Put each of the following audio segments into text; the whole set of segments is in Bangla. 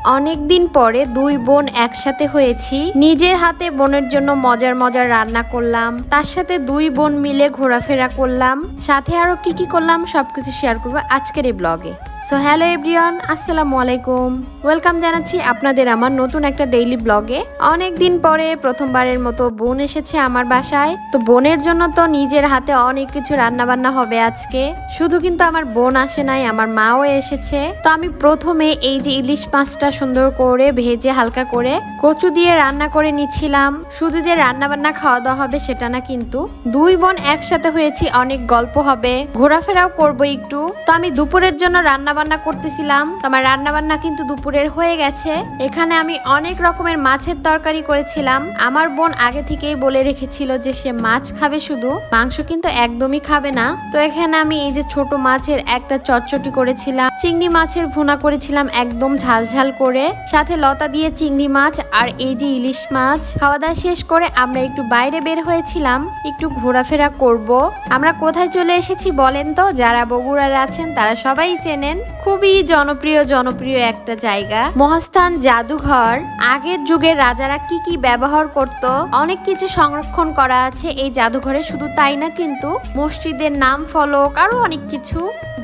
অনেক দিন পরে দুই বোন একসাথে হয়েছি। নিজের হাতে বোনের জন্য মজার মজার রান্না করলাম, তার সাথে দুই বোন মিলে ঘোরাফেরা করলাম, সাথে আরো কি কি করলাম সবকিছু শেয়ার করবো আজকের এই ব্লগে। সো হ্যালো এভরিওয়ান, আসসালামু আলাইকুম, ওয়েলকাম জানাচ্ছি আপনাদের আমার নতুন একটা ডেইলি ব্লগে। অনেক দিন পরে প্রথমবারের মতো বোন এসেছে আমার বাসায়। তো বোনের জন্য তো নিজের হাতে অনেক কিছু রান্না বান্না হবে আজকে। শুধু কিন্তু আমার বোন আসে নাই, আমার মাও এসেছে। তো আমি প্রথমে এই যে ইলিশ মাছটা সুন্দর করে ভেজে হালকা করে কচু দিয়ে রান্না করে নিচ্ছিলাম। শুধু যে রান্না বান্না খাওয়া দাওয়া হবে সেটা না, কিন্তু দুই বোন একসাথে হয়েছি, অনেক গল্প হবে, ঘোরাফেরাও করবো একটু। তো আমি দুপুরের জন্য রান্না বান্না করতেছিলাম। আমার রান্না বান্না কিন্তু দুপুরের হয়ে গেছে। এখানে আমি অনেক রকমের মাছের তরকারি করেছিলাম। আমার বোন আগে থেকেই বলে রেখেছিল যে সে মাছ খাবে, শুধু মাংস কিন্তু একদমই খাবে না। তো এখানে আমি এই যে ছোট মাছের একটা চটচটি করেছিলাম, চিংড়ি মাছের ভুনা করেছিলাম একদম ঝাল ঝাল করে, সাথে লতা দিয়ে চিংড়ি মাছ আর এই যে ইলিশ মাছ। খাওয়া দাওয়া শেষ করে আমরা একটু বাইরে বের হয়েছিলাম, একটু ঘোরাফেরা করব। আমরা কোথায় চলে এসেছি বলেন তো? যারা বগুড়ার আছেন তারা সবাই চেনেন, খুবই জনপ্রিয় একটা জায়গা, মহাস্থান জাদুঘর। আগের যুগের রাজারা কি কি ব্যবহার করত অনেক কিছু সংরক্ষণ করা আছে এই জাদুঘরে। শুধু তাই না, কিন্তু মসজিদের নাম ফলক আরো অনেক কিছু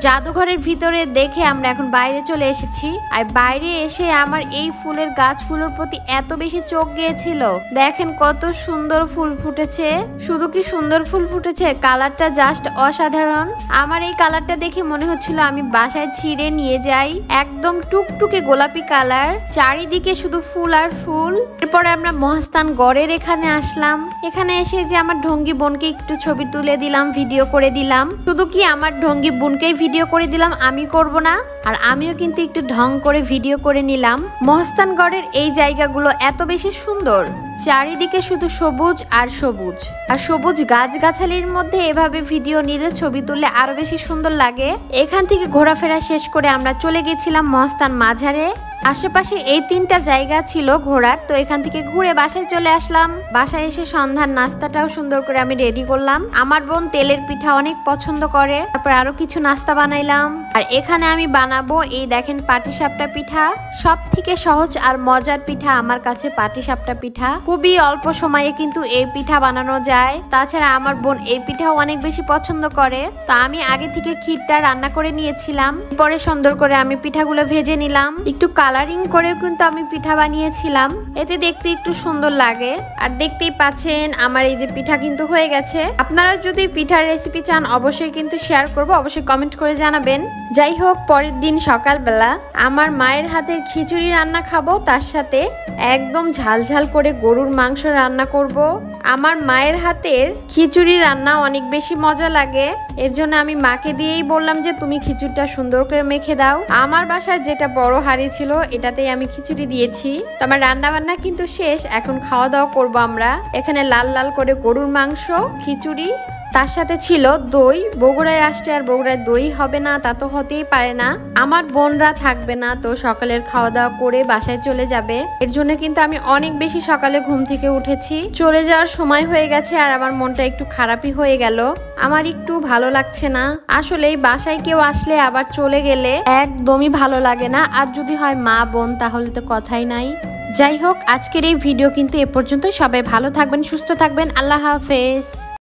জাদুঘরের ভিতরে দেখে আমরা এখন বাইরে চলে এসেছি। আর বাইরে এসে আমার এই ফুলের গাছগুলোর প্রতি এত বেশি চোখ গিয়েছিল। দেখেন কত সুন্দর ফুল ফুটেছে, শুধু কি সুন্দর ফুল ফুটেছে, কালারটা জাস্ট অসাধারণ। আমার এই কালারটা দেখে মনে হচ্ছিল আমি বাসায় ছিঁড়ে নিয়ে যাই। একদম টুকটুকে গোলাপি কালার, চারিদিকে শুধু ফুল আর ফুল। এরপরে আমরা মহাস্থান গড়ের এখানে আসলাম। এখানে এসে যে আমার ঢঙ্গি বোনকে একটু ছবি তুলে দিলাম, ভিডিও করে দিলাম। শুধু কি আমার ঢঙ্গি বোনকেই ভিডিও করে দিলাম, আমি করব না, আর আমিও কিন্তু একটু ঢং করে ভিডিও করে নিলাম। মহাস্থানগড়ের এই জায়গাগুলো এত বেশি সুন্দর, চারিদিকে শুধু সবুজ আর সবুজ, আর সবুজ গাছগাছালির মধ্যে এভাবে ভিডিও নিলে ছবি তুললে আরো বেশি সুন্দর লাগে। এখান থেকে ঘোরাফেরা শেষ করে আমরা চলে গেছিলাম মহাস্থান মাঝারে। আশেপাশে এই তিনটা জায়গা ছিল ঘোরার। তো এখান থেকে ঘুরে বাসায় চলে আসলাম। বাসায় এসে সন্ধ্যার নাস্তাটাও সুন্দর করে আমি রেডি করলাম। আমার বোন তেলের পিঠা অনেক পছন্দ করে, তারপর আরো কিছু নাস্তা বানাইলাম। আর এখানে আমি বানাবো এই দেখেন পাটিসাপটা পিঠা। সব থেকে সহজ আর মজার পিঠা আমার কাছে পাটিসাপটা পিঠা। খুবই অল্প সময়ে কিন্তু এই পিঠা বানানো যায়। তাছাড়া আমার বোন এই পিঠাও অনেক বেশি পছন্দ করে। তো আমি আগে থেকে ক্ষীরটা রান্না করে নিয়েছিলাম, পরে সুন্দর করে আমি পিঠাগুলো ভেজে নিলাম। একটু কালারিং করেও কিন্তু আমি পিঠা বানিয়েছিলাম, এতে দেখতে একটু সুন্দর লাগে। আর দেখতেই পাচ্ছেন আমার এই যে পিঠা কিন্তু হয়ে গেছে। আপনারা যদি পিঠার রেসিপি চান অবশ্যই কিন্তু শেয়ার করবো, অবশ্যই কমেন্ট করে জানাবেন। যাই হোক, পরের দিন সকালবেলা আমার মায়ের হাতের খিচুড়ি রান্না খাবো, তার সাথে একদম ঝাল ঝাল করে গরুর মাংস রান্না করব। আমার মায়ের হাতের খিচুড়ি রান্না অনেক বেশি মজা লাগে, এর জন্য আমি মাকে দিয়েই বললাম যে তুমি খিচুড়িটা সুন্দর করে মেখে দাও। আমার বাসায় যেটা বড় হাঁড়ি ছিল এটাতেই আমি খিচুড়ি দিয়েছি। তো আমার রান্না বান্না কিন্তু শেষ, এখন খাওয়া দাওয়া করবো আমরা। এখানে লাল লাল করে গরুর মাংস, খিচুড়ি, তার সাথে ছিল দই। বগুড়ায় আসছে আর বগুড়ায় দই হবে না তা তো হতেই পারে না। আমার বোনরা থাকবে না, তো সকালের খাওয়া দাওয়া করে বাসায় চলে যাবে। এর জন্য কিন্তু আমি অনেক বেশি সকালে ঘুম থেকে উঠেছি। চলে যাওয়ার সময় হয়ে গেছে আর আমার মনটা একটু খারাপই হয়ে গেল, আমার একটু ভালো লাগছে না। আসলে বাসায় কেউ আসলে আবার চলে গেলে একদমই ভালো লাগে না, আর যদি হয় মা বোন তাহলে তো কথাই নাই। যাই হোক, আজকের এই ভিডিও কিন্তু এ পর্যন্ত। সবাই ভালো থাকবেন, সুস্থ থাকবেন, আল্লাহ হাফেজ।